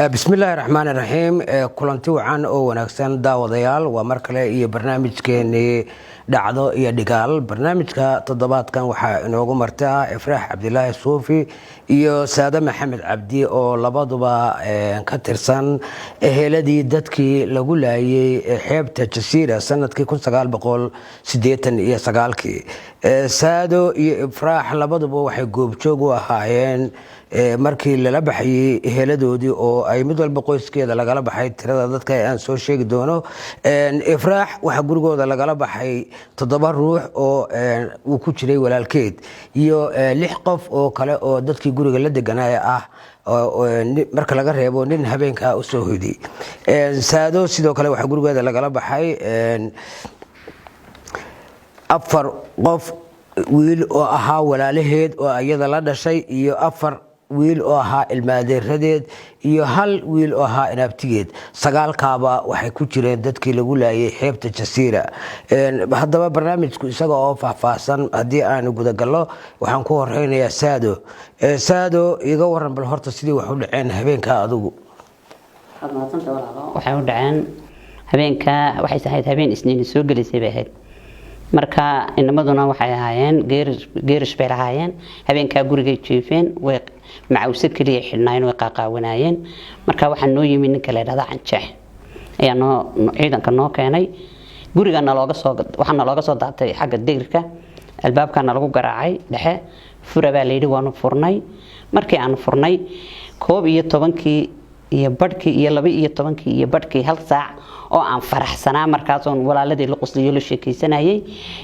بسم الله الرحمن الرحيم كلنتي وعن oo wanaagsan daawadayaal waa mar kale iyo barnaamijkeeni dhacdo iyo dhigaal barnaamijka toddobaadkan waxa inoogu martaa Ifraax Cabdilaahi Suufi iyo Saada Maxamed Cabdi oo labaduba ka tirsan eheladii dadkii lagu laayay xeebta Jasiira sanadkii 1989 Saado iyo Ifraax labaduba waxay goobjoog u ahaayeen markii la baxay eheladoodii oo ay mid walba qoyskeeda lagala baxay tirada dadka aan soo sheegi doono Ifraax waxa gurigooda lagala baxay 7 ruux oo uu ku jiray walaalkeed iyo 6 qof oo kale oo dadkii guriga la deganaa ah marka laga reebo nin habeenka u soo hoyday Saado sidoo kale waxa gurigeeda lagala baxay 4 qof wiil oo ahaa walaalaheed oo ayada la dhashay iyo 4 wiil oo ahaa ilmaadeeradeed iyo 1 wiil oo ahaa inaabtigeed 9 kaaba waxay ku jireen dadkii lagu laayay xeebta Jasiira haddaba barnaamijku isaga oo faahfaahsan hadii aan guda galno waxaan ku horeynayaa Saado iga waran bal horta sidii wax u dhaceen habeenka adigu waxay u dhaceen habeenka waxay ahayd habeen isniin soo galisay bay ahayd marka inamaduna waxay ahaayeen geerish bay lahaayeen habeenka guriga jiifeen way macawse kaliya xidhnaayeen way qaaqaawanaayeen marka waxa noo yimi ninka la dhada canjeex ayaa ciidanka noo keenay gurigana looga soo daatay xagga deyrka albaabkana lagu garaacay dhexe fura baa leeyay waanu furnay markii aan furnay 11 iyo badhkii iyo 12 iyo badhkii hal saac oo aan faraxsanaa markaas oo walaaladii la qosliyo la sheekaysanayay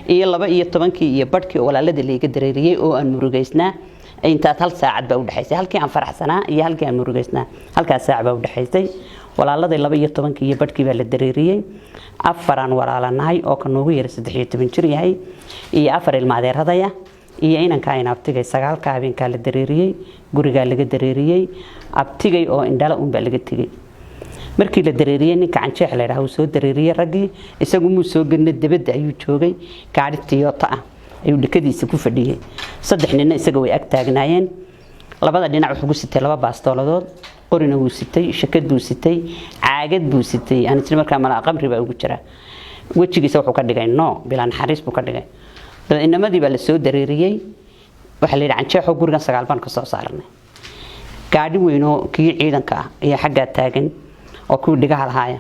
iyo 12 iyo badhkii walaaladii la iga dareeriyay oo aan murugaysnaa intaas hal saacad baa u dhaxaysay halkii aan faraxsanaa iyo halkii aan murugaysnaa halkaas saac baa u dhaxaysay walaaladii 12 iyo badhkii baa la dareeriyay afaraan walaalanahay oo ka noogu yar 13 jir yahay iyo 4 ilmaadeeradaya iyo inanka ay abtigay 9 ka habeenka la dareeriyay guriga laga dareeriyay abtigay oo indhala un baa laga tagay markii la dareeriyay ninka canjeex la yiraahdo soo dareeriyay ragii isagu muu soo galnay dibadda ayuu joogay gaari Toyota ah ayuu dhakadiisa ku fadhiyay 3 nin isaga way ag taagnaayeen labada dhinac wuxuu ku sitay 2 baastooladood qorina uu sitay shakad buu sitay caagad buu sitay aan isla markaa mala qamri baa ugu jira wajigiisa wuxuu ka dhigay bilaan xariis buu ka dhigay dad inamadii baa la soo dareeriyay waxa la yiraahdaa canjeex gurigan 9 baan ka soo saarnay gaari weyn oo kii ciidanka ah ayaa xagga taagan oo ku dhigaha lahaaya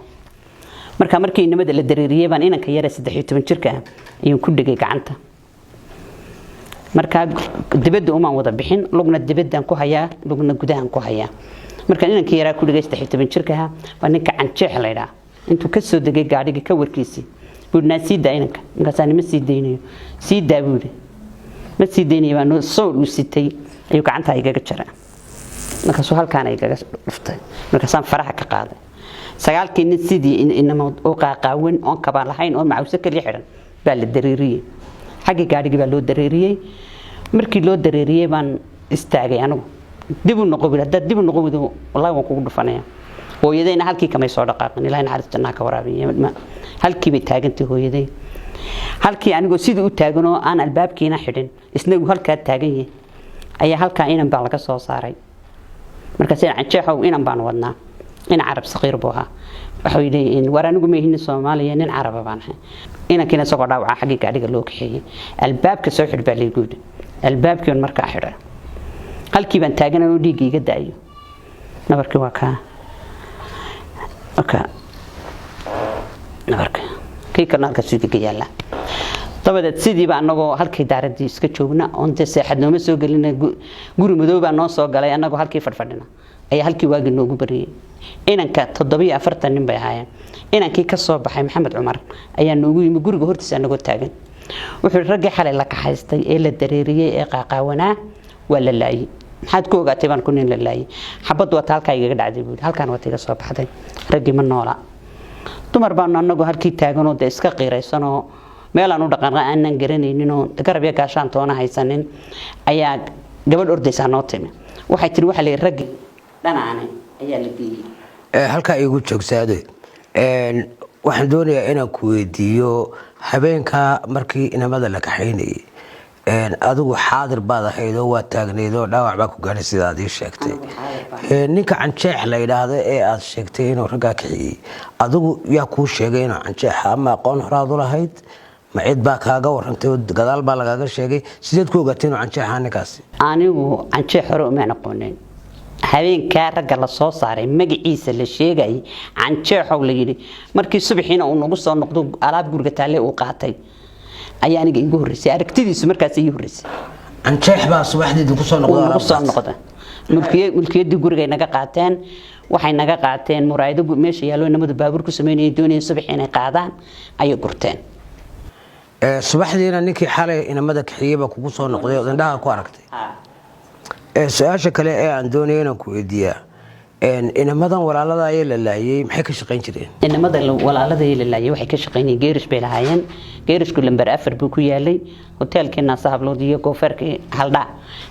markii inamada la dareeriyay baan inanka yar 13 jirka ayuu ku dhigay gacanta marka dibadda uma wada bixin lugna dibaddan ku hayaa lugna gudahan ku hayaa marka inanka yar ku dhigay 13 jirka baa ninka canjeex la yiraahdaa intuu ka soo degay gaariga ka warkiisii budna siida inanka markaas ma sii deynayo siida buudi ma sii deynayo baa soo u sitay ayuu gacanta igaga jaray markaas halkaan igaga dhuftay markaas aan faraha ka qaaday 9 nin sidii inama oo qaaqaawan oo kaba lahayn oo macawse kaliya xiran baa la dareeriyay xagga gaariga baa loo dareeriyay markii loo dareeriyay baan istaagay anigu dib u noqowido wallahi waan kugu dhufanaya hooyadayna halkii kama soo dhaqaaqin ilaahay naxariistanaa ka waraabiyo halkii bay taagantay hooyaday halkii anigoo sidii u taaganoo aan albaabkiina xidhin isna halka taagan yahay ayaa halka inan baa laga soo saaray markaas canjeexow inan baan wadnaa in arab saqiir buu ahaa waxa yidhi war anigu ma yihiin Soomaaliya nin arab baan ahay inankina soo dhaawaca xagga gaadhiga loo kaxeeyay albaabka soo xidh baa la guud albaabkii markaa xidhay halkii baan taaganaa dhiigiga daayo nabarkii waa ka nabarka kii kanaalka suuqiga yaala dabadeed sidii baa anagoo halkii daaradii iska joogna oo inta seexadnimo soo galina guri madow baa noo soo galay anagoo halkii fadhfadhina ayaa halkii waagi noogu bariyay inanka 7 nin bay ahaayeen inankii ka soo baxay Maxamed Cumar ayaa noogu yimi guriga hortiisa anagoo taagan wuxuu ragii xalay la kaxaystay ee la dareeriyay ee qaaqaawanaa waa la laayay maxaad ku ogaatay baan ku nin la laayay xabad waa halka iga dhacday buu halkaan waa tiga soo baxday ragii ma noola dumar baan anagoo halkii taagan oo iska qiiraysanoo meel aan u dhaqan aanan garanaynin oo garab ya gaashaan toona haysanin ayaa gabadh ordaysa noo timi waxay tiri waxa la ragii dhanaane ayaa la geeyay halka igu joogsaado waxaan doonayaa inaan ku weydiiyo habeenka markii inamada la kaxaynay adigu xaadir baad ahayd oo waa taagnayd oo dhaawac baa ku gaadhay sidaad ii sheegtay ninka canjeex la yidhaahdo ee aad sheegtay inuu raggaa kiciyey adigu yaa kuu sheegay inuu canjeexa ama aqoon horaad u lahayd ma cid baa kaaga warantay oo gadaal baa lagaaga sheegay sideed ku ogaatay inuu canjeexa ninkaasi anigu canjeex hore uma aqoonin habeenkaa ragga la soo saaray magaciisa la sheegay canjeexow la yidhi markii subaxiina uu nagu soo noqdo alaab guriga taalle uu qaatay ayaa aniga igu horreysay aragtidiisu markaas igu horreysay canjeex baa subaxdeedii ku soo noqda mulkiyadii gurigay naga qaateen waxay naga qaateen muraayado meesha yaallo inamadu baabuur ku sameynayay doonayeen subaxii inay qaadaan ayay gurteen subaxdiina ninkii xalay inamada kixiyey baa kugu soo noqday oo indhaha ku aragtay su-aasha kale ee aan doonaya inaan ku weydiiyaa inamadan walaalada ayay la laayay maxay ka shaqayn jireen inamada walaalada ayay la laayay waxay ka shaqaynayeen geerish bay lahaayeen geerishku lambar 4 buu ku yaalay hoteelkii naasa hablood iyo goofarkii haldha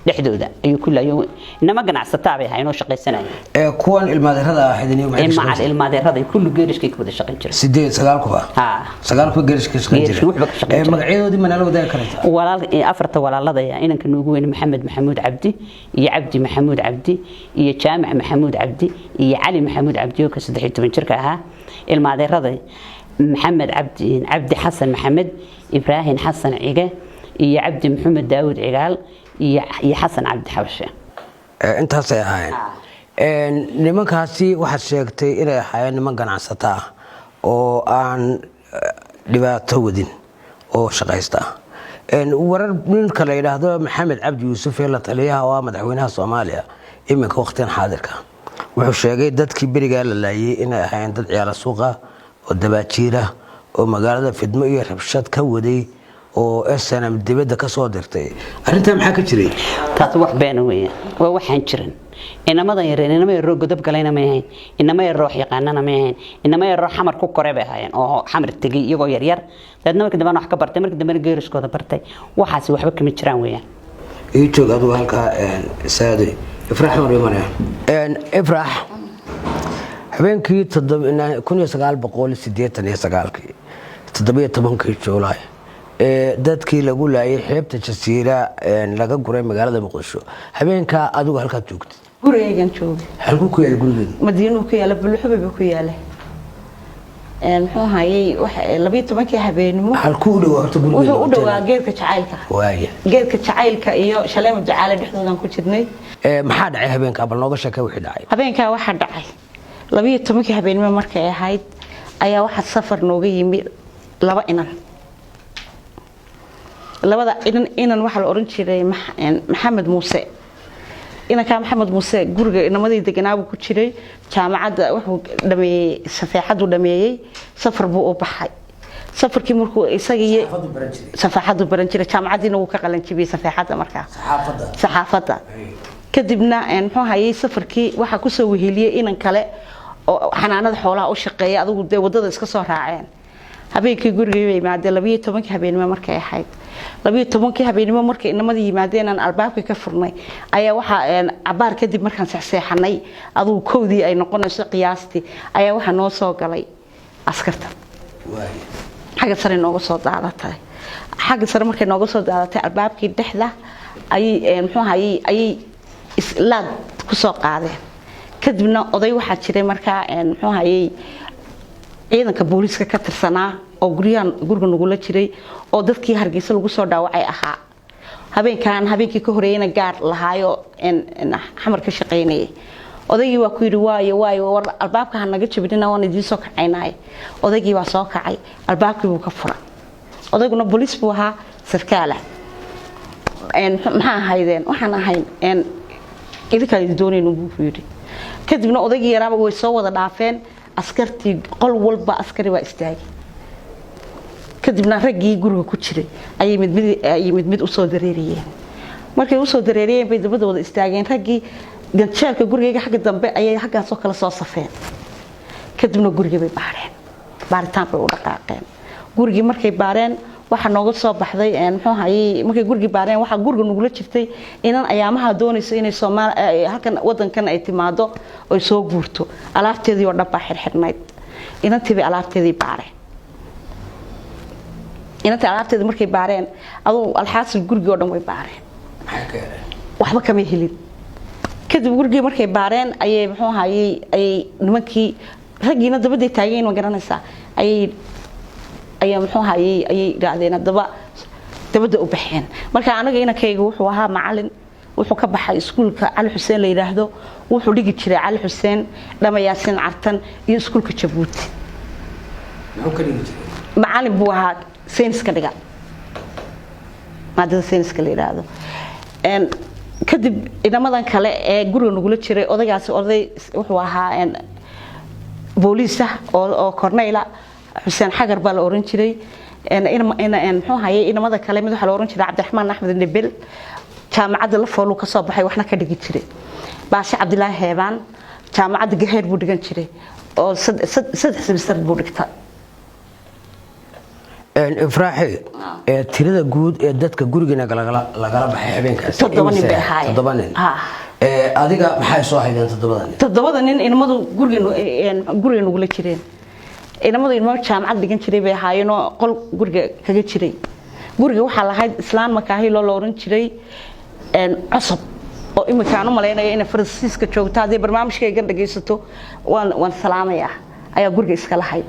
dhexdooda ayuu ku laayay inama ganacsataa bay ahaayeen oo shaqaysanayeen kuwan ilmaadeerada ahayd inay maxay macal ilmaadeerada kullu geerishkay ku wada shaqayn jireen 8 9 kuba sagaal ku geerishka shaqayn jireen magacadoodii manala wadaag kartaa walaal afarta walaalada ayaa inanka noogu weyn maxamed maxamuud cabdi iyo cabdi maxamuud cabdi iyo jaamac maxamuud cabdi iyo cali maxamuud cabdi oo ka 13 jirka ahaa ilmaadeerada محمد عبد حسن محمد إبراهيم حسن عيقة يا عبد محمد داود عقال يا حسن عبد حبشة أنت هاي نمك هاسي واحد شيكتي إلى حياة نمك عن سطاع أو عن لباتودين أو شقيستا ورد من كلا هذا محمد عبد يوسف يلا تليها ومدعوينها صوماليا إمك وقتين حاضرك وحشاقي دad كبير قال لي إن حياة دad على سوقه ودباجيرة ومقالة في دماء ربشات كودي وأسنا من دبادة كصادر تي أنت محاكي تري تطوح بينوية ووحين ترن إنما ضيرين إنما يروح قدب قلينا ماهين إنما يروح يقاننا ماهين إنما يروح حمر كوكورة بهاين أو حمر تجي يجو يرير لأنه كده ما نحكي برتي مركز دمر جيرش كده برتي وحاسي وحبك متشران وياه يجوا قدوا هالك سادي افرح مريمنا افرح habeenkii 1989 17 Juulaay dadkii lagu laayay xeebta Jasiira laga guray magaalada Muqdisho habeenka adigu halka joogtay gurigaygan joogay halku ku yaal gurigeeda madiinu ku yaala bulxuba ku yaala muxuu hayay wax 12 habeenimo halku u dhaw horta gurigeeda wuxuu u dhawaa geedka jacaylka waaya geedka jacaylka iyo shaleemo jacaale dhexdoodan ku jirnay maxaa dhacay habeenka bal nooga sheekay wixii dhacay habeenka waxa dhacay 12 habeenimo markay ahayd ayaa waxa safar nooga yimi laba inan labada inan waxa la oran jiray maxamed muuse inanka maxamed muuse guriga inamadii deganaabu ku jiray jaamacadda wuxuu dhameeyay safeexadu dhameeyay safar buu u baxay safarkii markuu isagii safeexadu baran jiray jaamacadiina uu ka qalan jibiyay safeexada markaa saxaafadda kadibna muxuu hayay safarkii waxa ku soo weheliyay inan kale oo xanaanada xoolaha u shaqeeya adigu de wadada iska soo raaceen habeenkii guriga yimaadeen 12 habeenimo markay ahayd 12 habeenimo markay inamadii yimaadeen aan albaabka ka furnay ayaa waxa cabaar kadib markaan saxseexanay adigu koodii ay noqonayso qiyaastii ayaa waxa noo soo galay askarta xagga sare nooga soo daadatay xagga sare markay nooga soo daadatay albaabkii dhexda ay muxuu hayay ay islaad ku soo qaadeen kadibna oday waxa jiray markaa muxuu hayay ciidanka booliska ka tirsanaa oo guriga nugula jiray oo dadkii Hargeysa lagu soo dhaawacay ahaa habeenkii ka horeeyna gaar lahaayo xamar ka shaqeynayay odaygii waa ku yiri waayo war albaabka ha naga jabinina waan idin soo kacaynay odaygii waa soo kacay albaabkii buu ka furay odayguna booliis buu ahaa sarkaala maxaa ahaydeen waxaan ahayn idinka doonayno buu yiri kadibna odaygii yaraaba way soo wada dhaafeen askartii qol walba askari waa istaagay kadibna raggii guriga ku jiray ayay mid u soo dareeriyeen markay u soo dareeriyeen bay dabada wada istaageen raggii ganjeelka guriga xagga dambe ayay xaggaas oo kala soo safeen kadibna guriga bay baaritaan bay u dhaqaaqeen gurigii markay baareen waxa nooga soo baxday muxuu hayay markay gurigii baareen waxa guriga nugula jirtay inan ayaamaha doonayso inay Soomaaliya halkan wadankan ay timaado oo soo guurto alaabteedii oo dhab xirxirnayd inantii bay alaabteedii baareen inanta alaabteeda markay baareen aduu alxaasil gurigii oo dhan way baareen waxba kama helin kadib gurigii markay baareen ayay muxuu ahaayey ay nimankii raggiina dabaday taageen ma garanaysaa ayay muxuu ahaayey ayay yiraahdeen dabada u baxeen marka anaga inankayga wuxuu ahaa macallin wuxuu ka baxay iskuulka Cali Xuseen la yiraahdo wuxuu dhigi jiray Cali Xuseen dhamayaasin cartan iyo iskuulka Jabuuti macallin buu ahaa sayniska dhiga maadada sayniska la yiraahdo kadib inamadan kale ee guriga nugula jiray odaygaasi oday wuxuu ahaa booliis ah oo Corneyla Xuseen Xagar baa la oran jiray muxuu ahaayey inamada kale mid waxa la oran jiray Cabdiraxmaan Axmed Nabel jaamacadda la foolu ka soo baxay waxna ka dhigi jiray Baasha Cabdilaahi Heebaan jaamacadda Gaheer buu dhigan jiray oo saddex semester buu dhigtay ifraaxi tirada guud ee dadka gurigeena lagala baxay habeenkaas 7 nin bay ahaayeen 7 nin adiga maxay soo haydeen 7 nin inamadu guriga nugula jireen inamadu inama jaamacad dhigan jiray bay ahaayeen oo qol guriga kaga jiray guriga waxa lahayd islaan makaahi loo oran jiray cusub oo imika aan u maleynaya in Faransiiska joogto hadii barnaamijkayga dhageysato waan salaamaya ayaa guriga iska lahayd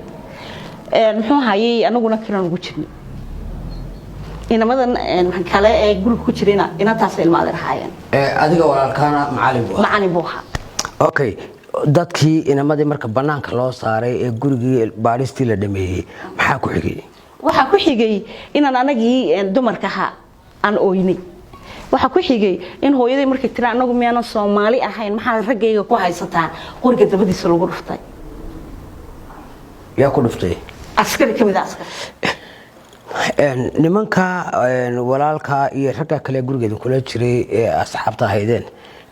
muxuu hayay anaguna kiran ugu jirnay inamadan kale ee guriga ku jirina intaas ilmaad rahaayeen adiga walaalkaana macallin buu ahaa okay dadkii inamadii marka banaanka loo saaray ee gurigii baaristii la dhameeyay maxaa ku xigay waxa ku xigay inaan anagii dumarka aan ooynay waxa ku xigay in hooyaday markay tira anagu miyana Soomaali ahayn maxaa ragayga ku haysataan qoriga dabadiisa lagu dhuftay yaa ku dhuftay askari kamid askar nimanka walaalka iyo ragga kale gurigeeda kula jiray ee asxaabta ahaydeen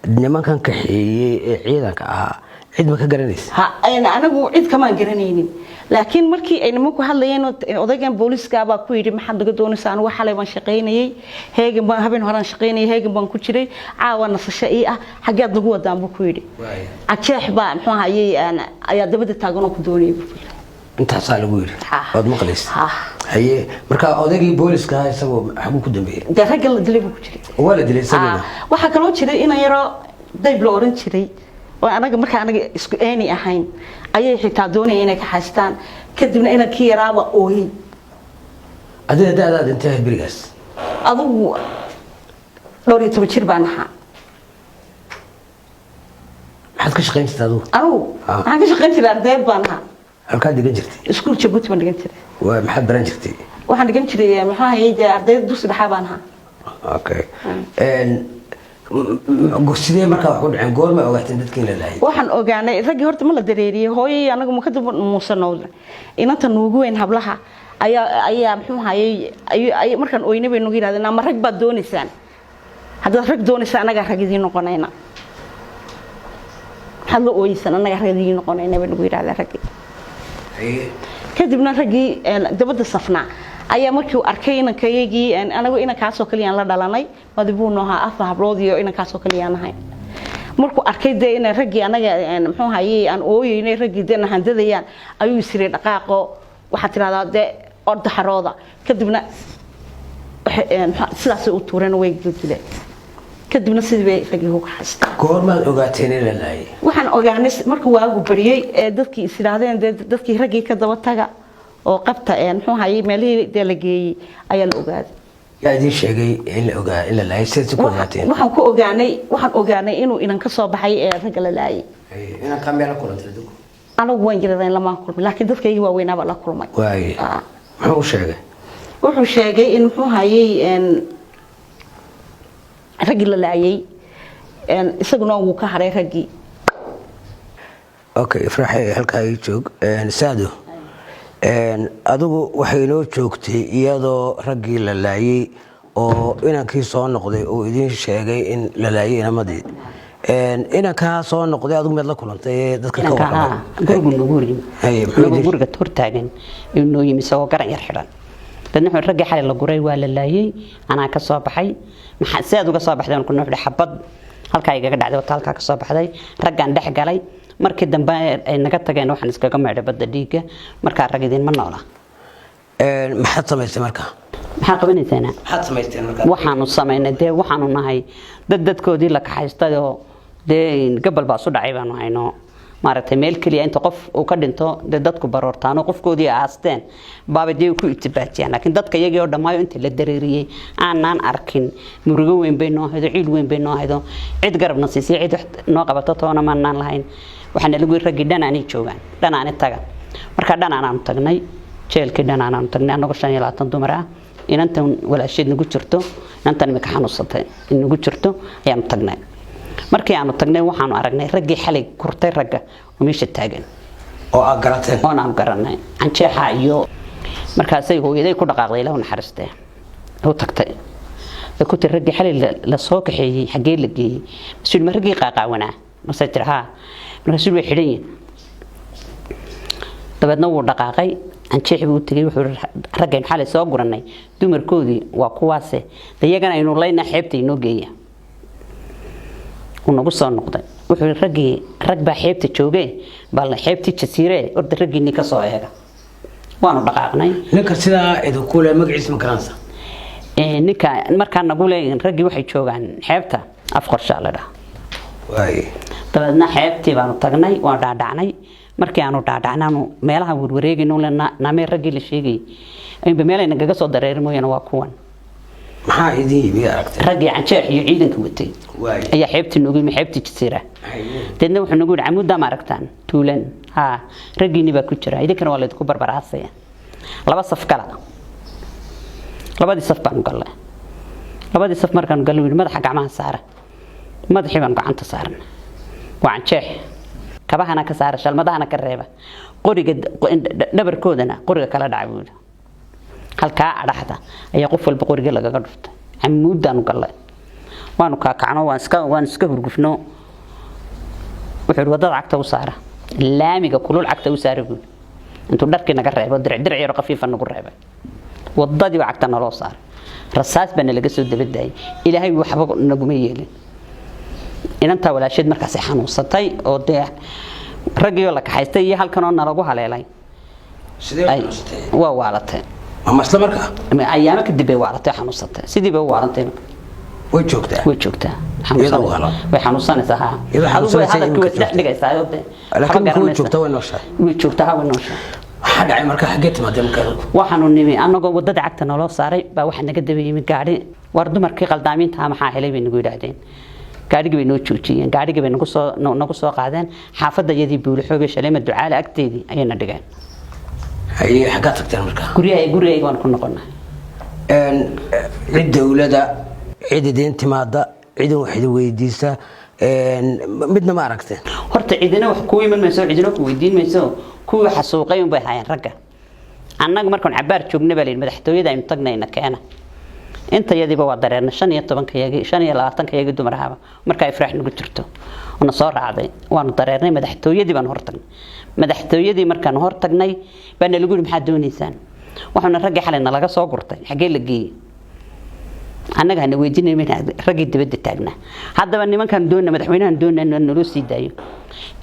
nimankan ka xeeyay ee ciidanka ahaa cid ma ka garanaysa anagu cid kama garanaynin laakiin markii ay nimanku hadlayeen odaygan booliska baa ku yiri maxaad laga doonaysaa anigu xalay baan shaqeynayay heegan baan habeen horaan shaqeynayay heegan baan ku jiray caawa nasasho ii ah xageed lagu wadaan buu ku yiri ajeex baa muxuu ahaayay ayaa dabada taagan oo ku doonayay intaas lagu yiri wad maqlis haye marka odaygii booliska isagoo xagu ku dambeeyay ragga la dilay buu ku jiray wala dilay sababna waxa kale oo jiray in yaro dayb la oran jiray oo anaga marka anaga isku eeni ahayn ayay xitaa doonayeen inay ka haystaan kadibna inay ka yaraaba ooyay adiga daadaad intee birigaas adigu 12 jir baan ahaa maxaad ka shaqeyn jirtay anigu waxaan ka shaqeyn jiray arday baan ahaa halka dhigan jirtay iskuul Jabuuti baan dhigan jiray waa maxaad baran jirtay waxaan dhigan jiray maxaa hayay arday dugsi dhexe baan ahaa okay sidee markaa wax ku dhaceen goorma ogaateen dadkii la laayay waxaan ogaanay ragii horta ma la dareeriyay hooyay anagu ma ka dib muusanowday inanta nuugu weyn hablaha ayaa muxuu hayay ay markaan ooynay bay nugu yiraahdeen ama rag baad doonaysaan hadda rag doonaysa anaga rag idin noqonayna hadda ooysan anaga rag idin noqonayna bay nugu yiraahdeen ragii kadibna ragii dabada safnaa ayaa markii uu arkay inankayagii anagu inankaas oo kaliya la dhalanay madibuu nooha afa hablood iyo inankaas oo kaliya nahay markuu arkay de in ragii anaga muxuu hayay aan ooyeynay ragii de handadayaan ayuu siray dhaqaaqo waxa tiraahdaa de orda xarooda kadibna sidaas u tuureen way gudbile kadibna sidii bay ragii uga xastay goormaad ogaateen in la laayay waxaan ogaanay markuu waagu bariyay dadkii isiraahdeen dadkii ragii ka daba taga oo qabta muxuu hayay meelihii de la geeyay ayaa la ogaaday yaa idin sheegay in la ogaa in la laayay sidii ku ogaateen waxaan ogaanay inuu inan ka soo baxay rag la laayay inan ka meel ku lantay dadku anagu waan jiray lama kulmay laakiin dadkayga waa weynaaba la kulmay waay muxuu sheegay wuxuu sheegay in muxuu hayay ragii la laayay isaguna uu ka haray ragii okay ifraaxi halka ay joog saado adigu waxay noo joogtay iyadoo raggii la laayay oo inankii soo noqday oo idin sheegay in la laayay inamadii inankaa soo noqday adigu meed la kulantay dadka ka warqabay guriga hortaagan inuu yimi isagoo garan yar xidhan dadna raggii xalay la guray waa la laayay anaa ka soo baxay maxaa sidaad uga soo baxday ku nuuxday xabad halka ay gaga dhacday halka ka soo baxday raggan dhex galay markii dambe ay naga tageen waxaan iskaga meedhay badda dhiiga marka rag idin ma noola maxaad samaysay markaa maxaa qabanaysaana maxaad samaysteen markaa waxaanu samaynay dee waxaanu nahay dadkoodii la kaxaystay oo dee gabal baa su dhacay baanu hayno maaragtay meel kaliya inta qof uu ka dhinto dee dadku baroortaan oo qofkoodii aasteen baaba dee ku itibaatiyaan laakiin dadka iyagii oo dhammaayo inta la dareeriyey aanaan arkin murugo weyn bay noo haydo ciil weyn bay noo haydo cid garabna siisay cid wax noo qabato toona maanaan lahayn waxaana lagu yiri raggii dhanaanay joogaan dhanaanay taga marka dhanaanaanu tagnay jeelkii dhanaanaanu tagnay annagoo 25 dumar ah inantan walaasheed nagu jirto inantan imika xanuunsatay nagu jirto ayaanu tagnay markii aanu tagnay waxaanu aragnay raggii xalay kurtay ragga oo meesha taagan oo aad garateen oo aan garanay anjeexa iyo markaasay hooyaday ku dhaqaaqday ilaahu naxariistay oo tagtay ku tir raggii xalay la soo kaxeeyay xagee la geeyay masuul ma raggii qaaqaawana masay tiraha markaasuu way xidhan dabadna wuu dhaqaaqay anjeexi buu tagay wuxuu raggan xalay soo guranay dumarkoodii waa kuwaase dayagana aynu leeyna xeebta inoo geeya uu nagu soo noqday wuxuu rag baa xeebta joogay bal xeebtii jasiire orda raggiini ka soo eega waanu dhaqaaqnay ninka sidaa idinku le magaciisa ma garanaysa ninka markaa nagu leeyahay raggii waxay joogaan xeebta afqorsha la dhaha waay dabadna xeebtii baanu tagnay waan dhaadhacnay markii aanu dhaadhacnaanu meelaha warwareegayno naamee raggii la sheegay inba meelayna gaga soo dareeri mooyana waa kuwan maxaa idin yimi aragtay raggii canjeex iyo ciidanka watay waay ayaa xeebtii noogu yimi xeebtii jasiira dadna wuxuu nagu yiri camuudda ma aragtaan tuulan ha raggiini baa ku jira idinkana waa laydinku barbaraasaya laba saf kala labadii saf baan galay labadii saf markaan galay madaxa gacmaha saara madaxii baan gacanta saarnay waa canjeex kabahana ka saara shalmadahana ka reeba qoriga dhabarkoodana qoriga kala dhacay buu halka adhaxda ayaa qof walba qoriga lagaga dhuftay camuudaan galay waanu ka kacno waan iska hurgufno wuxuu wadada cagta u saara laamiga kulul cagta u saara buu intuu dharkii naga reebo dirc yar qafiifa nagu reebay wadadii cagta naloo saar rasaas bana laga soo dabadaay ilaahay waxba nagu ma yeelin inanta walaasheed markaas ay xanuunsatay oo dee raggii la kaxaystay iyo halkan oo nalagu haleelay sidee waa waalatay ma isla markaa ayaama kadib ay waalatay xanuunsatay sidii bay waalatay way joogtaa way xanuunsanaysaa ha hadalku way dhigaysaa laakiin way joogtaa way nooshahay way joogtaa way nooshahay waxa dhacay markaa xagee timaadeen markaa waxaanu nimi anagoo wadada cagta naloo saaray baa waxa naga daba yimi gaari war dumarkii qaldaamiinta maxaa helay bay nagu yiraahdeen gaarigii bay noo joojiyeen gaarigii bay nagu soo qaadeen xaafadayadii buulixooga shaleema ducaale agteedii ayayna dhigeen haye xagga tagteen markaa guriyay waan ku noqonay cid dawladda cid idin timaada cidin wax idin weydiisa midna ma aragteen horta cidina wax ku iman mayso cidina ku weydiin mayso kuwa xasuuqay un bay hayeen ragga annaga markaan cabaar joognay baa madaxtooyada aynu tagnayna keena inta yadiiba waa dareerna 15 kayagi dumar ahaba marka ifraax nagu jirto ona soo raacday waanu dareernay madaxtooyadii baan hortagnay madaxtooyadii markaan hortagnay baan lagu yiri maxaa doonaysaan waxaana ragga xalina laga soo gurtay xagee la geeyay annaga hana weydiinay mid ragga dibadda taagna haddaba nimankan doonay madaxweynahan doonay naloo sii daayo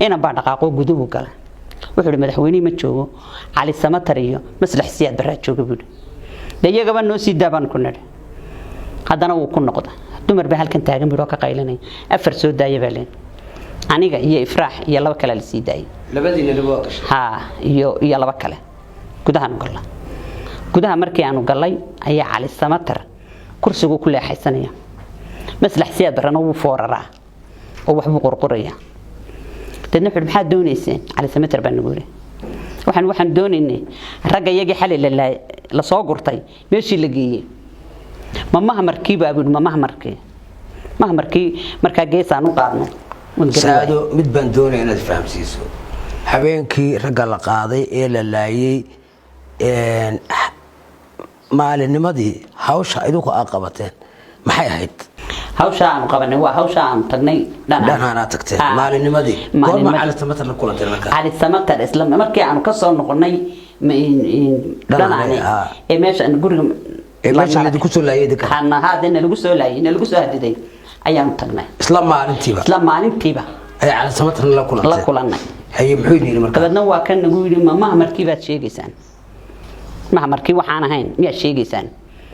ina baa dhaqaaqo guduhu gala wuxuu madaxweynaha ma joogo cali samatar iyo maslax siyaad baraa jooga buu dayagaba noo sii daabaan ku nidhi haddana wuu ku noqda dumar baa halkan taagan biro ka qaylinay afar soo daaya baa leen aniga iyo ifraax iyo laba kale la sii daayay labadiina laba gashay ha iyo laba kale gudaha markii aanu galay ayaa cali samatar kursigu ku leexaysanaya maslax siyaad barana wuu fooraraa oo waxbuu qorqoraya dadna wuxuu maxaa doonayseen cali samatar baa nagu yiri waxaan doonaynay ragga iyagii xalay la soo gurtay meeshii la geeyay mamaha markii baa buu mamaha markii marka geesaan u qaadno saado mid baan doonay inaad fahamsiiso habeenkii ragga la qaaday ee la laayay maalinimadii hawsha idinku aad qabateen maxay ahayd hawsha aan qabanay waa hawsha aan tagnay dhanaana tagteen maalinimadii goorma cali samatar la kulanteen markaa cali samatar isla markii aan ka soo noqonay dhanaane ee meesha guriga meesha idinku soo laayay dadka xana haadina lagu soo hadiday ayaan tagnay isla maalintiiba ay cali samatar la kulanay haye muxuu yiri markaa dadna waa kan nagu yiri mamaha markii baad sheegaysaan maha markii waxaan ahayn miyaa sheegaysaan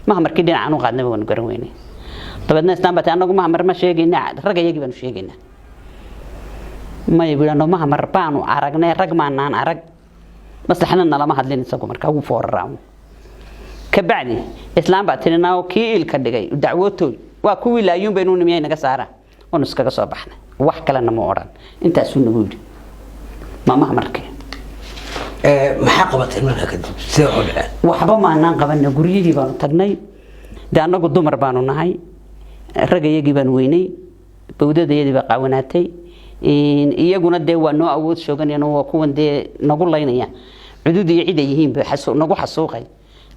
maha markii dhinacaan u qaadnaba waan garan weynay dabeedna istaan batay anagu maha mar ma sheegayna ragayagii baanu sheegaynaa may wiilano maha mar baanu aragnay rag maanaan arag maslaxna lama hadlin isagu markaa ugu fooraraaw ka bacdi islaam baa tirinaa kii ilka dhigay dacwootoy waa kuwii laayuun baynu nimiyay naga saara oo iskaga soo baxnay wax kale nama oran intaas uu nagu yiri maamaha markii maxaa qabatay markaa kadib sidee u dhaceen waxba maanaan qabanay guriyihii baanu tagnay anagu dumar baanu nahay ragayagii baan weynay bawdadayadii baa qaawanaatay iyaguna dee waa noo awood shooganayaan oo kuwan dee nagu laynaya cudud iyo cid ay yihiin nagu xasuuqay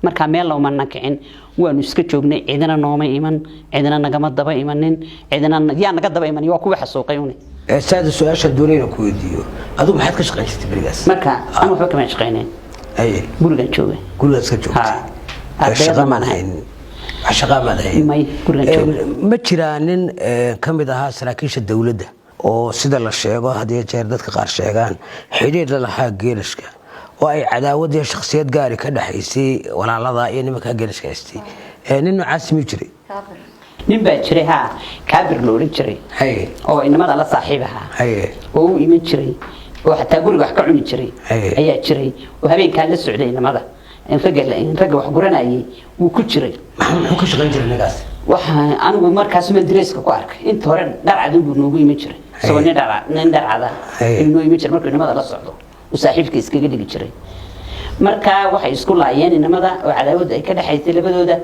marka meel loo man kicin waanu iska joognay cidina nooma iman cidina nagama daba imanin cidina yaa naga daba iman waa kuwa xasuuqay una saada su'aasha doonayna ku weydiiyo adigu maxaad ka shaqaysatay barigaas marka aan waxba kama shaqaynay gurigan joogay gurigaas ka joogtay shaqa ma lahayn shaqa ma lahayn may gurigan joogay ma jiraa nin kamid ahaa saraakiisha dawladda oo sida la sheego hadii jeer dadka qaar sheegaan xiriir la lahaa geerashka oo ay cadaawad iyo shakhsiyad gaar ka dhaxaysay walaalada iyo nimanka geerashka haystay nin noocaas mi jiray nin baa jiray ha kaabir loo oran jiray oo inamada la saaxiib ahaa oo uu iman jiray oo xataa guriga wax ka cuni jiray ayaa jiray oo habeenkaa la socday inamada ragga wax guranayay wuu ku jiray muxuu ka shaqayn jiray ninkaas waxa anigu markaas ma direeska ku arkay inta hore dharcad uu noogu iman jiray soo nin dharcada inuu iman jiray markuu inamada la socdo uu saaxiibka iskaga dhigi jiray marka waxay isku laayeen inamada oo cadaawad ay ka dhaxaysay labadooda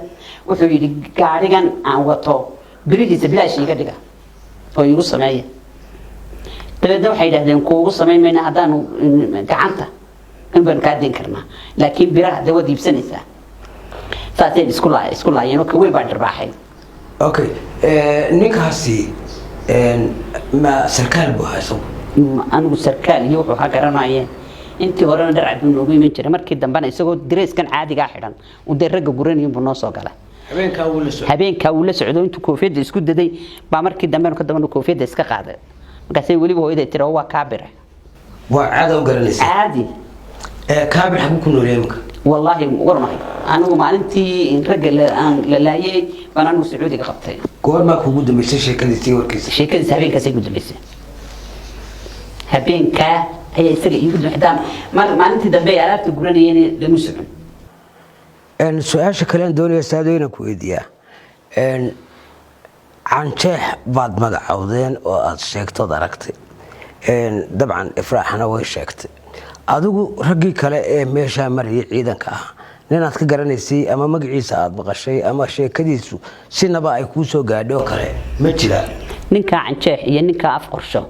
wuxuu yiri gaarigan aan wato birihiisa bilaash iga dhiga oo igu sameeyay dabeedna waxay yiraahdeen kuugu sameeymayna hadaan gacanta in baan ka din karnaa laakiin biraha dawad iibsanaysa saatay isku laayeen oo kuwii baa dharbaaxay okay ninkaasi ma sarkaal buu hayso anigu sarkaal iyo wuxuu ha garanayeen intii horena dharcad uu noogu iman jiray markii dambana isagoo direeskan caadiga xidhan uu ragga guranayeen buu noo soo galay habeenka uu la socdo intuu koofiyada isku daday baa markii dambe ka dambana koofiyada iska qaaday markaas ay waliba hooyada tiro waa kaabir waa caado garanaysa caadi kaabir xagu ku nool yahay wallahi warma anigu maalintii ragga la laayay baan anigu sacuudiga qabtay goor ma kugu dambeysay sheekadiisii warkiisa sheekadiisa habeenkaas ay ku dambeysay habeenka ay isaga igu dhexdaan maalintii dambe ay alaabta guranayeen lagu socon su-aasha kale aan doonaya saadooyina ku weydiiyaa canjeex baad magacowdeen oo aad sheegtood aragtay dabcan ifraaxana way sheegtay adigu raggii kale ee meeshaa marayay ciidanka ah ninaad ka garanaysay ama magaciisa aad maqashay ama sheekadiisu sinaba ay kuu soo gaadho kale ma jira ninka canjeex iyo ninka afqorsho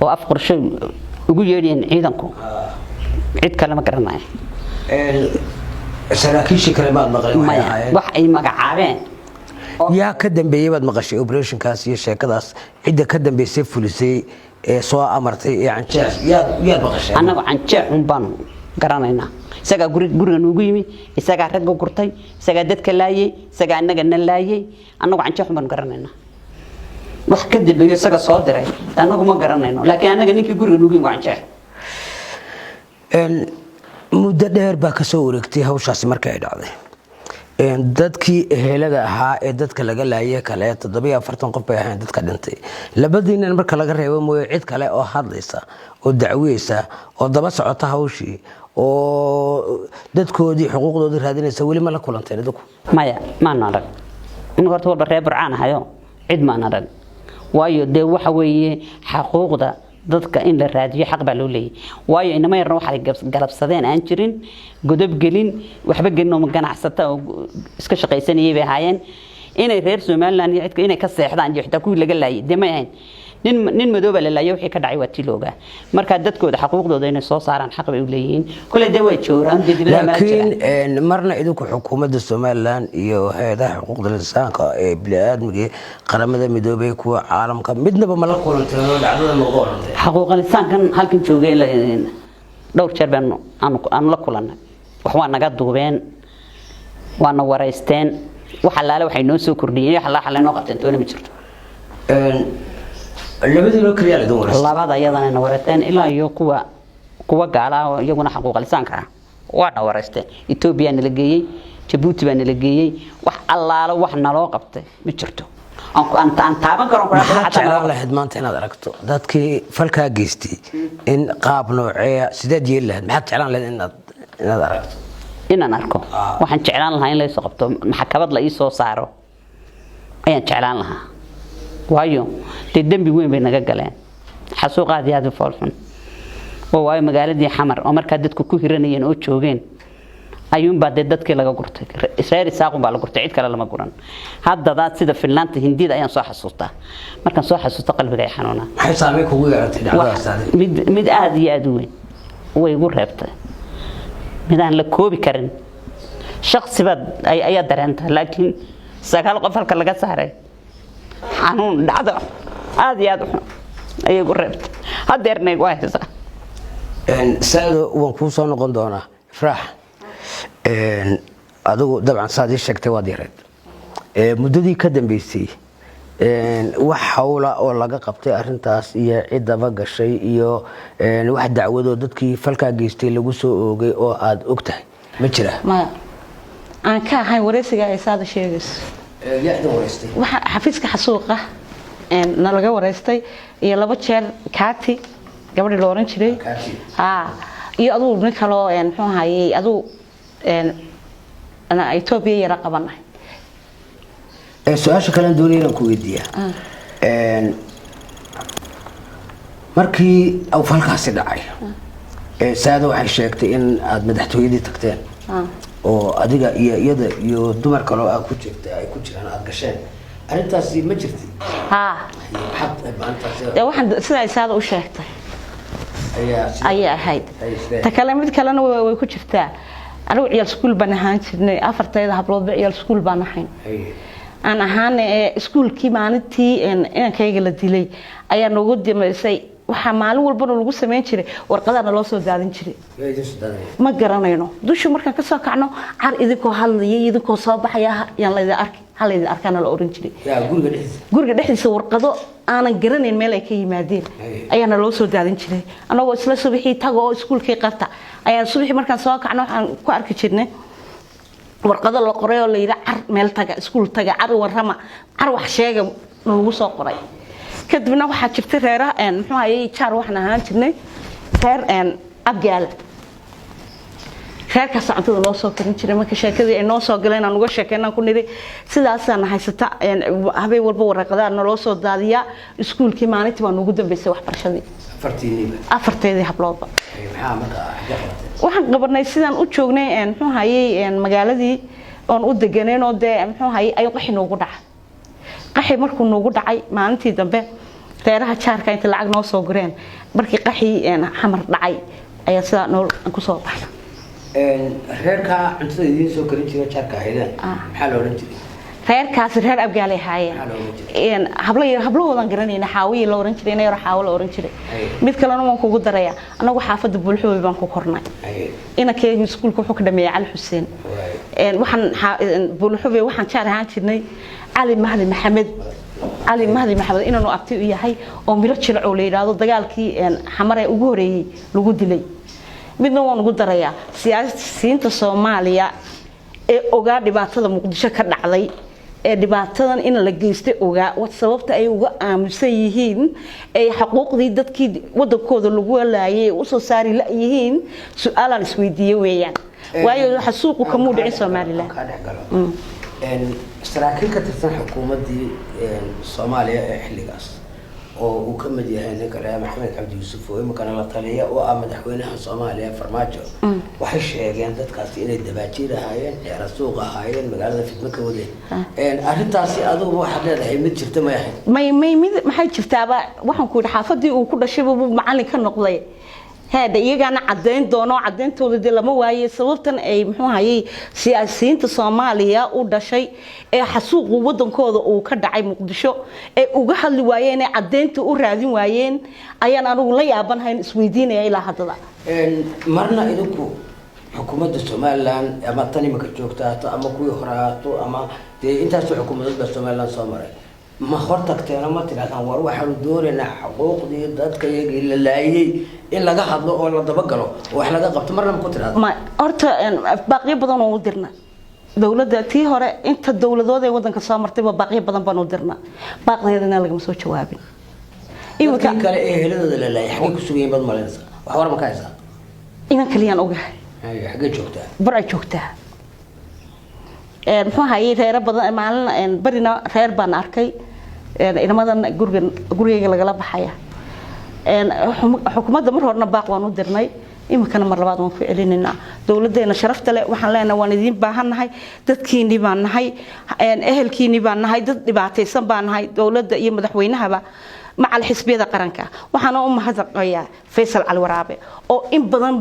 oo afqorsho ugu yeedhiyeen ciidanku cid kale ma garanayo saraakiishii kale baad maqlay wax ay magacaabeen yaa ka dambeeyay baad maqashay operationkaas iyo sheekadaas cidda ka dambeysay fulisay ee soo amartay ee canjeex yaad maqashay anagu canjeex un baan garanaynaa isaga guriga noogu yimi isaga ragga gurtay isaga dadka laayay isaga anaga na laayay anagu canjeex un baan garanaynaa wax ka dambeeyo isaga soo diray anagu ma garanayno laakiin anaga ninkii guriga noogu yimi canjeex muddo dheer baa ka soo wareegtay hawshaasi markii ay dhacday dadkii ehelada ahaa ee dadka laga laayay kale 47 qof bay ahayn dadka dhintay labadiina marka laga reebo mooyo cid kale oo hadlaysa oo dacweysa oo daba socota hawshii oo dadkoodii xuquuqdoodii raadinaysa wali ma la kulanteen dadku maya ma narag in horta walba reer burcaan hayo cid ma narag waayo de waxa weeye xuquuqda dadka in la raadiyo xaq baa loo leeyahay waayo inama yarna waxa ay galabsadeen aan jirin godob gelin waxba gelin oo ganacsata oo iska shaqaysanayay bay haayeen inay reer Soomaaliland iyo cidka inay ka seexdaan iyo xitaa kuwii laga laayay deema ahayn nin madooba la laayay wixii ka dhacay waa tilooga marka dadkooda xuquuqdooda inay soo saaraan xaq bay u leeyihiin kule de way jooraan dibadda ma laakiin marna idinku xukuumadda Soomaaliland iyo hay'adaha xuquuqda insaanka ee bini'aadmiga qaramada midoobay kuwa caalamka midnaba ma la kulanteen oo dhacdada looga orantay xuquuqda insaankan halkan joogay dhowr jeer baan aan la kulanay wax waa naga duubeen waana wareysteen waxa laala waxay noo soo kordhiyeen waxa la xalayno qabteen toona ma jirto labadii loo kaliya labada ayadana wareysteen ilaa iyo kuwa gaala iyaguna xuquuq lisaanka waana wareysteen Ethiopia nala geeyay Djibouti baa nala geeyay wax allaala wax naloo qabtay ma jirto aan taaban karo xataa lahayd maanta inaad aragto dadkii falkaa geystay in qaab nooceeya sideed yeel lahayd maxaad jeclaan lahayd inaad aragto inaan arko waxaan jeclaan lahaa in la soo qabto maxkamad la ii soo saaro ayaan jeclaan lahaa waayo dambi weyn bay naga galeen xasuuqaad yaad foolxun oo way magaaladii xamar oo marka dadku ku hiranayeen oo joogeen ayuun baa dadkii laga gurtay Israa'iil saaqo baa la gurtay cid kale lama guran hadda daad sida Finland Hindida ayaan soo xasuustaa markaan soo xasuusto qalbiga ay xanuuna maxay saameyn kugu yeelatay dhacdadaas mid aad iyo aad weyn way igu reebtay midaan la koobi karin shakhsi bad ayaa dareentay laakiin sagaal qof halka laga saaray xanuun dhacdo aad iyo aad ay igu reebtay hadeerna igu haysaa saado waan ku soo noqon doonaa Ifraax adigu dabcan saadii sheegtay waa diireed muddadii ka dambeysay wax hawla oo laga qabtay arintaas iyo cidaba gashay iyo wax dacwado dadkii falka geystay lagu soo oogay oo aad ogtahay ma jira ma aan ka ahay wareysiga ay saada sheegayso yaada wareystay waxa xafiiska xasuuqa na laga wareystay iyo laba jeer kaati gabadhii la oran jiray iyo aduu nin kale oo muxuu hayay aduu ana Ethiopia yara qabanay su'aasha kale doonayna ku weydiiyaa markii aw falkaasi dhacay saado waxay sheegtay in aad madaxtooyadii tagteen oo adiga iyo iyada iyo dumar kale oo ku jirtay ay ku jiraan aad gasheen arintaasi ma jirtay waxaan sida ay saado u sheegtay ayaa ahayd ta kale mid kalena way ku jirtaa anigu ciyaal iskuul baan ahaan jirnay afartayda hablood ciyaal iskuul baan ahayn aan ahaan iskuulkii maalintii inankayga la dilay ayaa noogu dimaysay waxa maalin walba lagu sameyn jiray warqadaana loo soo daadin jiray ma garanayno dushu markaan ka soo kacno car idinkoo hadlayay idinkoo soo baxaya yaan la arkana la oran jiray guriga dhexdiisa warqado aanan garanayn meel ay ka yimaadeen ayaana loo soo daadin jiray anagoo isla subaxii tago oo iskuulkii qarta ayaan subaxii markaan soo kacno waxaan ku arki jirnay warqado la qoray oo la yiri car meel taga iskuul taga car warrama car wax sheega lagu soo qoray kadibna waxa jirtay reeraha muxuu hayay jaar waxna ahaan jirnay reer abgaal reerka sacadada loo soo karin jiray marka sheekadii ay noo soo galeen aan uga sheekeynaa ku niri sidaas aan haysata habeen walba warqadaana loo soo daadiya iskuulkii maalintii baan ugu dambeysay waxbarashadii afarteedii habloodba waxaan qabanay sidaan u joognay muxuu hayay magaaladii oon u deganeen oo de muxuu hayay ay qaxin ugu dhacay qaxi markuu noogu dhacay maalintii dambe reeraha jaarka inta lacag noo soo gureen markii qaxi xamar dhacay ayaa sida nool ku soo baxay reerka cuntada idin soo karin jiray jaarka haydan maxaa la oran jiray reerkaas reer abgaalay haayeen hablahoodan garanayna xaawiye la oran jiray inay xaawo la oran jiray mid kalena waan kugu daraya anagu xaafada bulxooy baan ku kornay inakeeygu iskuulka wuxuu ka dhameeyay Cali Xuseen waxaan bulxooy waxaan jaar ahaan jirnay Ali Mahdi Maxamed inuu abti u yahay oo miro jilco la yiraahdo dagaalkii xamar ee ugu horeeyay lagu dilay midna waan ugu daraya siyaasiyiinta Soomaaliya ee ogaa dhibaatada Muqdisho ka dhacday ee dhibaatadan in la geystay ogaa wax sababta ay uga aamusan yihiin ay xuquuqdii dadkii wadankooda lagu walaayay u soo saari la yihiin su'aalan isweydiiyay weeyaan waayo xasuuqu ka muu dhicin Soomaaliland saraakiil ka tirsan xukuumadii Soomaaliya ee xilligaas oo uu ka mid yahay ninka Maxamed Cabdi Yuusuf oo imkana la taliya oo ah madaxweynaha Soomaaliya Farmaajo waxay sheegeen dadkaas inay dabaajiraayeen ciyaar suuq ahaayeen magaalada fidma ka wadeen arintaasi adigu waxaad leedahay mid jirta ma yahay mid maxay jirtaaba waxaan ku xaafadii uu ku dhashay buu macallin ka noqday هذا يجانا عدين دونو عدين تولد لما واي سببتن أي محوهاي سياسيين الصومالية وده شيء حسوق وودن كذا وكدعي مقدشو وجهل وايين عدين تورادين وايين أيانا نقول يا أبان هاي السويدين إلى هذا مرنا إلكو حكومة الصوماليان أما تاني مكتوكتات أما كوي خراتو أما أنت حكومة الصوماليان صومالي ma hortagteena ma tirahdaan war waxaanu doonaynaa xuquuqdii dadka iyagii la laayay in laga hadlo oo la dabagalo oo wax laga qabto marna ma ku tirahdaan ma horta baaqiyo badan oo u dirna dawladda tii hore inta dawladood ee wadanka soo martay baaqiyo badan baan u dirna baaqdeedana lagama soo jawaabin imika kale ee heladooda la laayay xagee ku sugayeen bad malaysa wax war ma ka haysaa inan kaliyaan ogahay xagee joogtaa bar ay joogtaa muxuu hayay reer badan maalin barina reer baan arkay inamadan gurigayga lagala baxaya xukuumadda mar horena baaq waan u dirnay imikana mar labaad waan ku celinayna dawladeena sharafta leh waxaan leenahay waan idin baahannahay dadkiinii baan nahay ehelkiinii baan nahay dad dhibaataysan baan nahay dawladda iyo madaxweynahaba macal xisbiyada qaranka waxaan u mahadnaqayaa Faysal Cali Waraabe oo in badan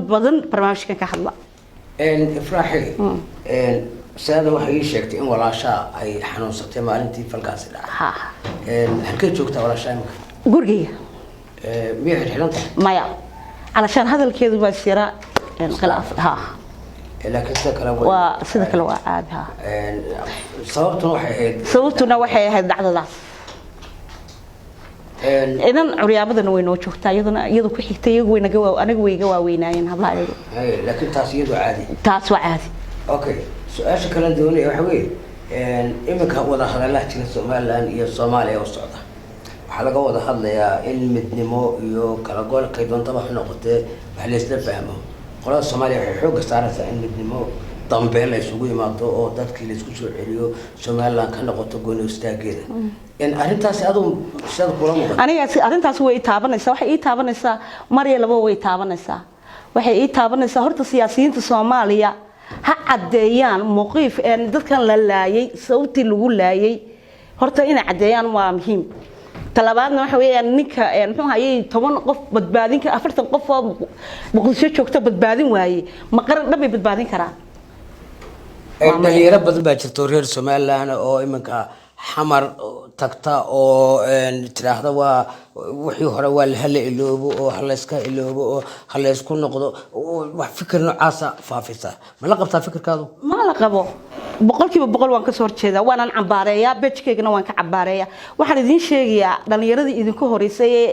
barnaamijkan ka hadla ifraaxi saada waxay ii sheegtay in walaashaa ay xanuunsatay maalintii falkaasi dhacay halkee joogtaa walaashaa imika gurigayga miyay xidhan tahay maya علشان هذا الكيد بسيرة خلاف ها لكن سيدا كلا وعاد ها صوتنا وحي هاد دعدا داس إذن عريابة وينو شوفتا يدو كحيتا يقوي نجوا أنا قوي جوا ويناين هذا يدو لكن تاسيدو عادي عادي أوكي سؤال شكله دوني يا حبيبي إمك هو ده هذا لا تيجي الصومال يا الصومالية والسعودة waxaa laga wada hadlayaa in midnimo iyo kala gool qaybantaba wax noqotee wax la isla fahmo qolada Soomaaliya waxay xoog saaraysaa in midnimo dambe la isugu yimaado oo dadkii la isku soo celiyo Soomaaliland ka noqoto gooni istaageeda in arintaasi aad shad kula muuqato aniga arintaasi way taabanaysaa waxay taabanaysaa Mariya laba way taabanaysaa waxay taabanaysaa horta siyaasiyiinta Soomaaliya ha cadeeyaan mowqif dadkan la laayay sababti lagu laayay horta in cadeeyaan waa muhiim talabaadna waxa weeyaan ninka muxuu hayay 10 qof badbaadin ka 40 qof oo muqdisho joogta badbaadin waayay ma qaran dhabay badbaadin karaan dhalinyaro badan baa jirto reer Soomaaliland oo iminka xamar tagta oo tiraahdo waa wixii hore waa la hal iloobo oo hal iska iloobo oo hal isku noqdo wax fikir noocaas faafisa ma la qabtaa fikirkaadu ma la qabo boqolkiiba boqol waan ka soo horjeedaa waan cambaareeyaa beejkeygana waan ka cambaareeyaa waxaan idin sheegayaa dhalinyaradii idinku horeysay ee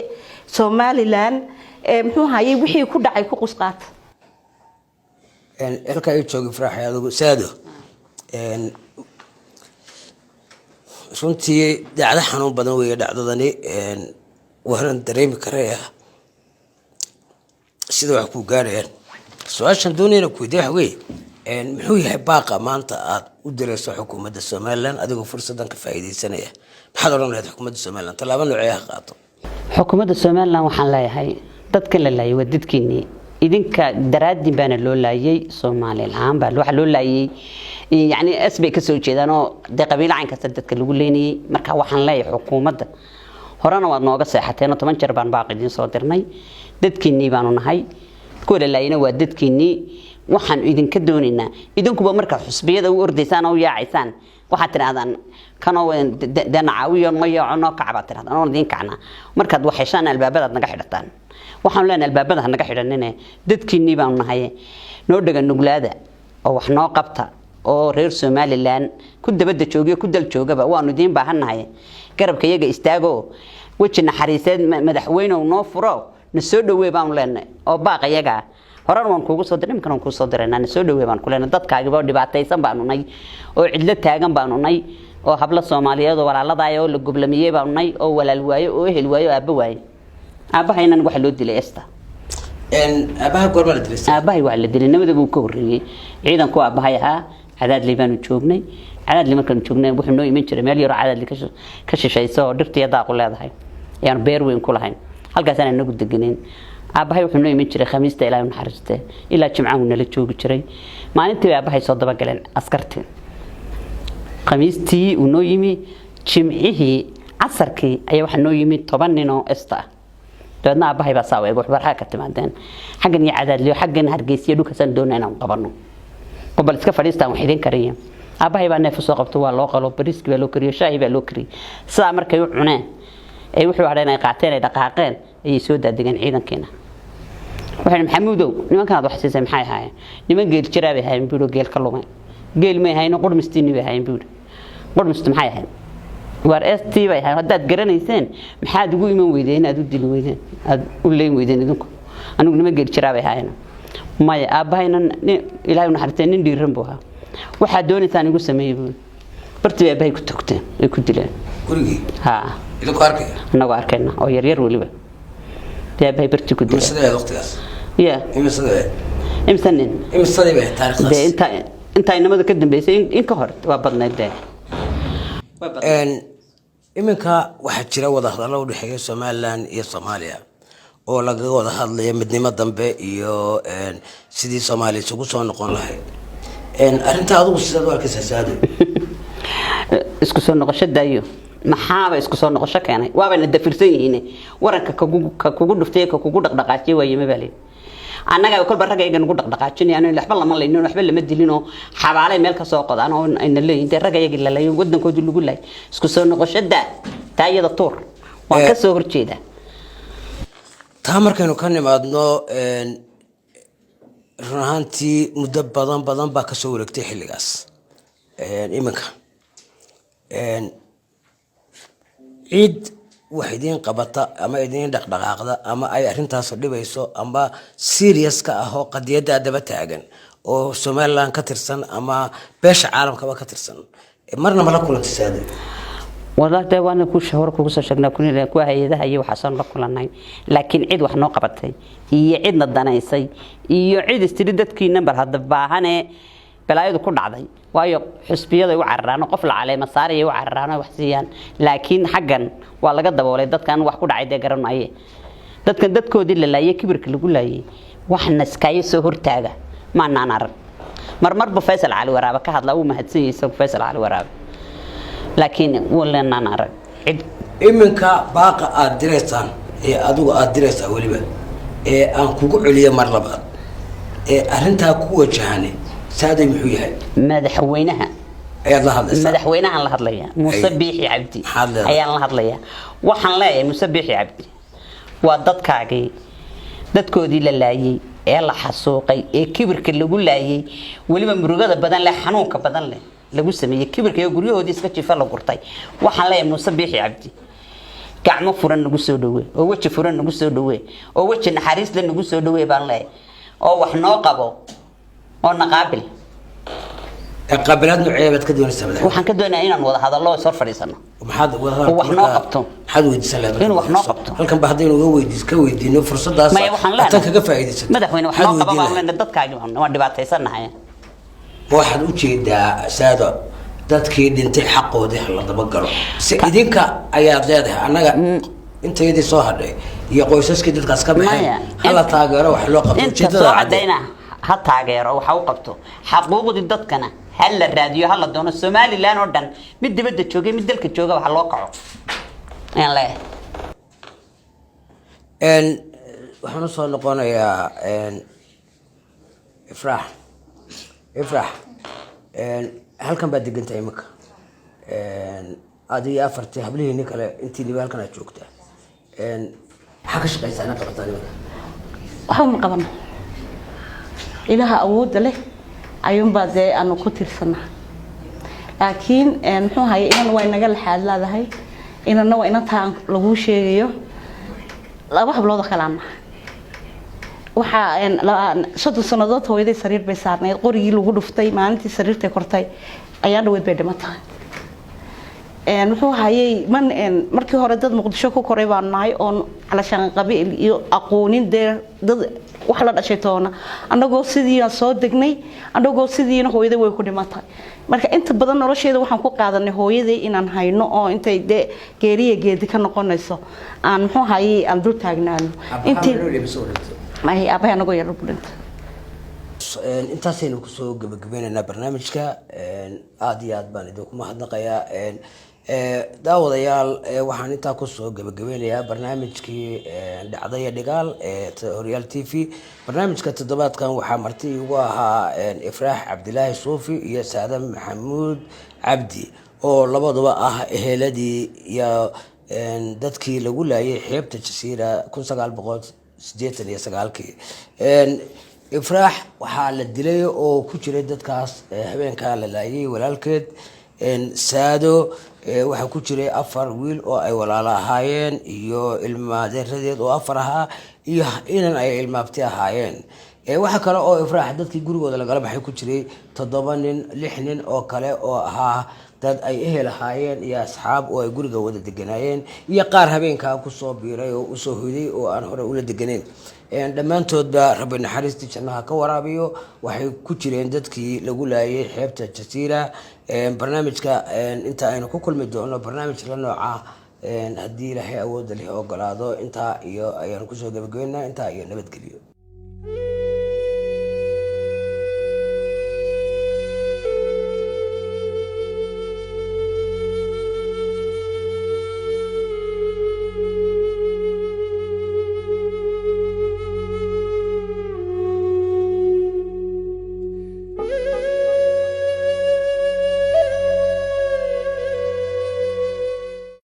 Somaliland muxuu hayay wixii ku dhacay ku qusqaat halka ay joogi Faraaxay adigu saado runtii dacdo xanuun badan weeye dhacdadani waran dareemi karaya sida wax ku gaarayaan su'aashan doonayna ku weydiiyo waxa weeye muxuu yahay baaqa maanta aad u dirayso xukuumadda Soomaaliland adigoo fursadan ka faa'iideysanaya maxaad oran lahayd xukuumadda Soomaaliland talaabo noocee ah qaato xukuumadda Soomaaliland waxaan leeyahay dadka la laayay waa dadkiinii idinka daraadin baana loo laayay Soomaaliland baa waxa loo laayay يعني أسبق كسوجيدانو ده قبيلة عن كسر دتك اللي قوليني مركا وحن لاي حكومة هرانا ودناقة ساحتين طبعا جربان باقي دين صادرناي دتكني بانو نهاي كل اللي ينو دتكني وحن إذن كدونينا إذن كوب مركا حسبية ده ورديسان أو يا عيسان وحتى هذا كانوا دنعاوية مية عنا كعبات هذا أنا دين كعنا مركا وحشان البابات نجح حدتان وحن لنا البابات نجح حدنا دتكني بانو نهاي نودج النجلادة أو حنا قبتها oo reer Somaliland ku dabada joogiyo ku dal joogaba waanu diin baahannahay garabka iyaga istaago wajin naxariiseed madaxweyne oo noo furo na soo dhaweey baan leenahay oo baaq iyaga horan waan kuugu soo diray markaan ku soo dirayna na soo dhaweey baan ku leenahay dadkaaga baa dhibaataysan baanu nay oo cidla taagan baanu nay oo habla Soomaaliyeed oo walaaladaay oo la goblamiyay baanu nay oo walaal waayo oo ehel waayo aabba waayo aabahaynan wax loo dilay esta abaha goorma la dilay abahay waa la dilay nabada buu ka horreeyay ciidanku abahay ahaa عدد ليبان وجوبني عدد اللي ممكن وجوبني وحنا نوي من شر مليار عدد اللي كشف شيء صار درت يضاق ولا هذا هاي يعني بيروين كل هاي هل سنة نقول دقنين أبهاي وحنا نوي من شر خميس إلى من حرسته إلا جمعون اللي تشوق شري ما أنت أبهاي صدق بقلن أسكرتين خميس تي ونويمي جمعه عصركي أي وحنا نويمي طبعا إنه استا لأن أبهاي بساوي يقول برحاك تمادين حقني عدد لي حقن هرجيس يدوك سندون أنا قبرنو قبل إسكا فريستا وحيدين كريم أباهي بقى نفسه قبطوا الله قالوا بريسك بقى لوكري وشاي بقى لوكري ساعة مركا يوعناه أي وحوا علينا يقعتين دقاقين أي سودة دقان عيدا كينا وحين محمودو نمان كان هذا حسيسة محاي هاي نمان قيل جرابي هاي بيقولوا قيل كلومين قيل ما هاي نقول مستيني بهاي بيقولوا قول مستمحاي هاي war ST bay ahayd haddaad garanayseen maxaad ugu iman weydeen inaad u dili weydeen aad u leyn weydeen idinku anigu nima geli jiraa bay ahaayeen maya aabahayna ilaahay u naxariistay nin dhiiran buu ahaa waxaa doonaysaan igu sameeyay buu bartii bay aabbahay ku togteen ay ku dileen gurigii ha idinku arkay anagoo arkayna oo yar yar weliba dee aabbahay bartii ku dileen sidee waqtigaas ya imsanin imsadii bay taariikhdaas dee inta inamada ka dambeysay in ka hor waa badnayd dee iminka waxaa jira wada hadallo u dhexeeya Somaliland iyo Soomaaliya oo laga wada hadlayo midnimo dambe iyo sidii Soomaaliya isugu soo noqon lahayd arinta adigu sidaad u arkaysaa Saado isku soo noqosho daayo maxaaba isku soo noqosho keenay waaba la dafirsan yihiin waranka kugu dhuftay ka kugu dhaqdhaqaajay way ma baalay annaga kolba ragayga nagu dhaqdhaqaajinayaan in waxba lama leeyno waxba lama dilino xabaalay meel ka soo qodaan oo ayna leeyihiin ragayga la leeyo wadankoodii lagu laay isku soo noqoshada taayada toor waan ka soo horjeeda taa markaynu ka nimaadno runaantii muddo badan baa ka soo wareegtay xilligaas iminka cid wax idin qabata ama idin dhaqdhaqaaqda ama ay arintaas dhibayso ama serious ka ah oo qadiyada daba taagan oo Somaliland ka tirsan ama beesha caalamka ka tirsan marna ma la kulantay Saado wadaad waan ku shahar ku soo sheegnaa kunina ku hay'adaha iyo waxa soo la kulanay laakiin cid wax noo qabatay iyo cidna danaysay iyo cid istiri dadkii number hadda baahane balaayadu ku dhacday waayo xisbiyada u cararaan qof la caleema saaraya u cararaan wax siiyaan laakiin xaggan waa laga daboolay dadkan wax ku dhacay garanayay dadkan dadkoodii la laayay kibirka lagu laayay waxna iskaayo soo hortaaga ma naanar marba Faysal Ali Waraaba ka hadla uu mahadsan yahay Faysal Ali Waraaba laakiin wala naanar iminka baaqa aad direysaan ee adigu aad direysaa waliba ee aan kugu celiyo mar labaad ee arinta ku wajahanay Saado muxuu yahay madaxweynaha ayaad la hadlaysaa madaxweynaha la hadlaya Muuse Biixi Cabdi ayaan la hadlaya waxaan leeyahay Muuse Biixi Cabdi waa dadkaagii dadkoodii la laayay ee la xasuuqay ee kibirka lagu laayay waliba murugada badan leh xanuunka badan leh lagu sameeyay kibirka iyo guryahoodii iska jifa la gurtay waxaan leeyahay Muuse Biixi Cabdi gacmo furan nagu soo dhaweey oo waji furan nagu soo dhaweey oo waji naxariis leh nagu soo dhaweey baan leeyahay oo wax noo qabo oo naqaabil qabilaad nuuceebad ka doonaysaa madax waxaan ka doonayaa inaan wada hadallo soo fadhiisano maxaad wada wax noo qabto maxaad weydiisan lahayd in wax noo qabto halkan ba hadaynu ka weydiino fursadaas tan kaga faa'iideysan madaxweyne wax noo qaba baan leenahay dadkaaga waan dhibaataysanahay waxaad u jeedaa Saado dadkii dhintay xaqoodii la daba galo si idinka ayaa leedahay anaga inteedii soo hadhay iyo qoysaskii dadkaas ka baxay hala taageero wax loo qabto ujeedada cadayna ha taageero waxa uu qabto xaquuqdii dadkana hal la raadiyo hal la doono Somaliland oo dhan mid dibadda joogay mid dalka jooga waxa loo kaco aan leeyahay waxaan soo noqonayaa ifraax halkan baad degantay imika adiga afartii hablihiinii kale intii niba halkan aad joogtaa maxaa ka shaqaysaa inaad qabataa imika waxa ma qabano ilaha awoodda leh ayuunbaa dee aanu ku tirsanaa laakiin muxuu ahaye inana waa inaga laxaad leedahay inana waa inantaa lagu sheegayo laba hablood oo kale aan nahay waxaa 3 sanadood hooyaday sariir bay saarnayd qorigii lagu dhuftay maalintii sariirtay kortay ayaa dhaweyd bay dhimatay muxuu ahaayay markii hore dad Muqdisho ku koray baan nahay oo calashan qabiil iyo aqoonin dad wax la dhashay toona anagoo sidii soo degnay anagoo sidiina hooyaday way ku dhimatay marka inta badan nolosheeda waxaan ku qaadanay hooyaday inaan hayno oo intay geeriye geedi ka noqonayso aan muxuu ahaayay aan dul taagnaano intii ma ay abahay anagoo yar bulinta intaasaynu kusoo gabagabeynayna barnaamijka aad iyo aad baan idinku mahadnaqayaa daawadayaal waxaan intaa kusoo gabagabeynayaa barnaamijkii dhacdaya dhigaal ee Horyaal TV barnaamijka toddobaadkan waxaa marti ugu ahaa Ifraax Cabdilaahi Suufi iyo Saado Maxamuud Cabdi oo labaduba ah eheladii iyo dadkii lagu laayay xeebta Jasiira 1989 Ifraax waxaa la dilay oo ku jiray dadkaas habeenka la laayay walaalkeed saado waxaa ku jiray 4 wiil oo ay walaalo ahaayeen iyo ilmaadeeradeed oo 4 ahaa iyo inan ay ilmaabti ahaayeen. waxaa kale oo ifraax dadkii gurigooda lagala baxay ku jiray 7 nin 6 nin oo kale oo ahaa dad ay ehel ahaayeen iyo asxaab oo ay guriga wada deganaayeen iyo qaar habeenkaa kusoo biiray oo usoo hoyday oo aan hore ula deganeyn. dhammaantoodba rabbi naxariistii jannaha ka waraabiyo waxay ku jireen dadkii lagu laayay xeebta jasiira. barnaamijka inta aynu ku kulmi doono barnaamij la nooca haddii ilaahay awoodda leh ogolaado intaa iyo ayaanu kusoo gabagabeynaa intaa iyo nabadgelyo.